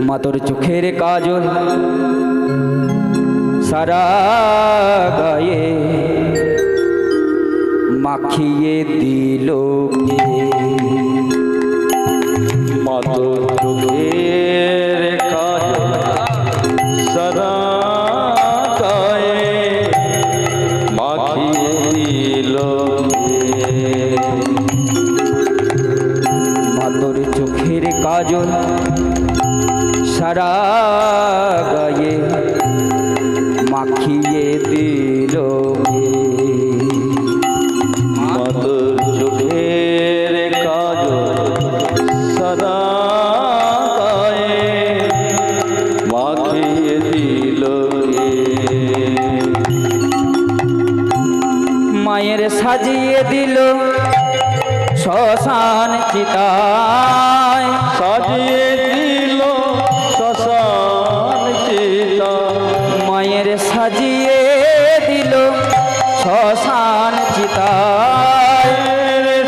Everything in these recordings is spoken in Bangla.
মা তোর চোখের কাজল সারা গায়ে মাখিয়ে দিল মা তোর চোখের কাজল সারা গায়ে মাখিয়ে দিল মা তোর চোখের কাজল সারা গায়ে মাখিয়ে দিল মা তোর চোখের কাজল সারা গায়ে মাখিয়ে দিল মায়ের সাজিয়ে দিল শ্মশান চিতায় সাজিয়ে দিল শ্মশান চিতা মায়ের সাজিয়ে দিল শ্মশান চিতায়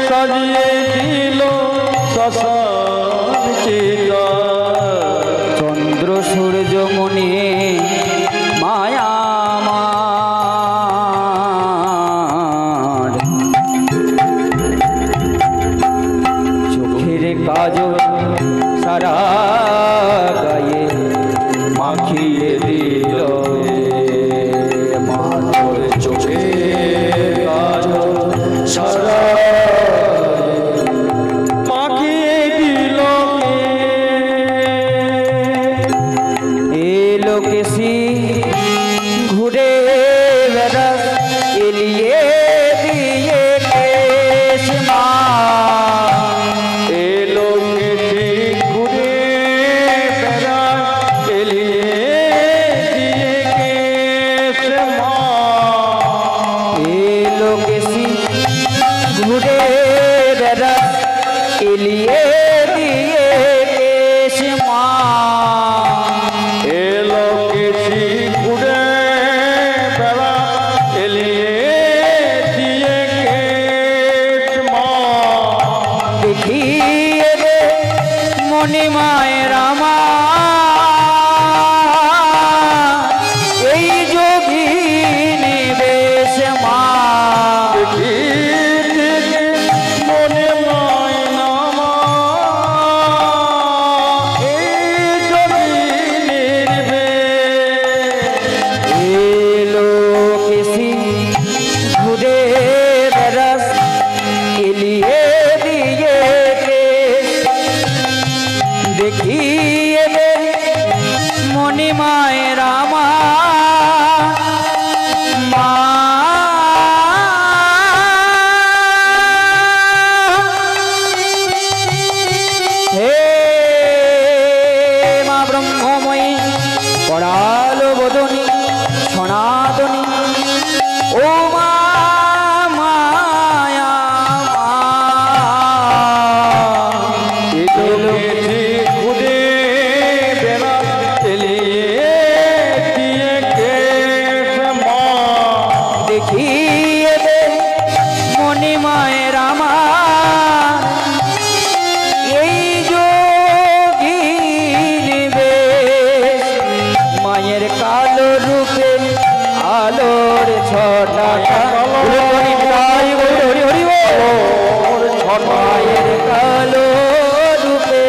সাজিয়ে দিল শ্মশান চিতা চন্দ্র সূর্য মনে মায়া আমার চোখের কাজল সারা গায়ে মাখিয়ে দিল মা তোর চোখের কাজল সারা মাখিয়ে দিল এলো কেসি ঘুরে বেড়াস এলিয়ে দিয়ে কেশ মা এলো কেটে ঘুরে বেড়া এলিয়ে দিয়ে কেশ মা এলো কেসি ঘুরে বেড়াস এলিয়ে দিয়ে কেশ মা এলো কেছি ঘুরে বেড়া এলিয়ে দিয়ে কেশ মা দেখিয়ে দে মণিমায়ের আমার এই যোগিনী বেশ মা মনে ময়না মা এই জমিনের এলো কেসি ঘুরে বেড়াস এলিয়ে দিয়ে কেশ দেখিয়ে দে মণিমায়ের আমার মা হে মা ব্রহ্মময়ী পড়ালো বদনী সনাতনী ও মা মায়া মা এলো কেছি ঘুরে বেড়া এলিয়ে দিয়ে কেশ মা দেখিয়ে দে মণিমায়ের আমার এই যোগিনী বেশ মায়ের কালো রূপে আলোর ছটা মায়ের কালো রূপে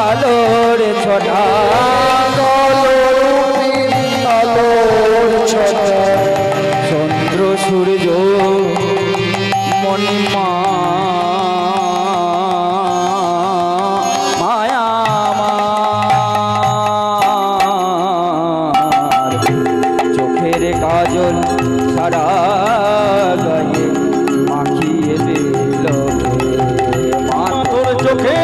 আলোর ছটা আলোর ছটা চন্দ্র সূর্য মণিমা মায়া আমার চোখের কাজল সারা গায়ে মাখিয়ে দিল মা তোর চোখে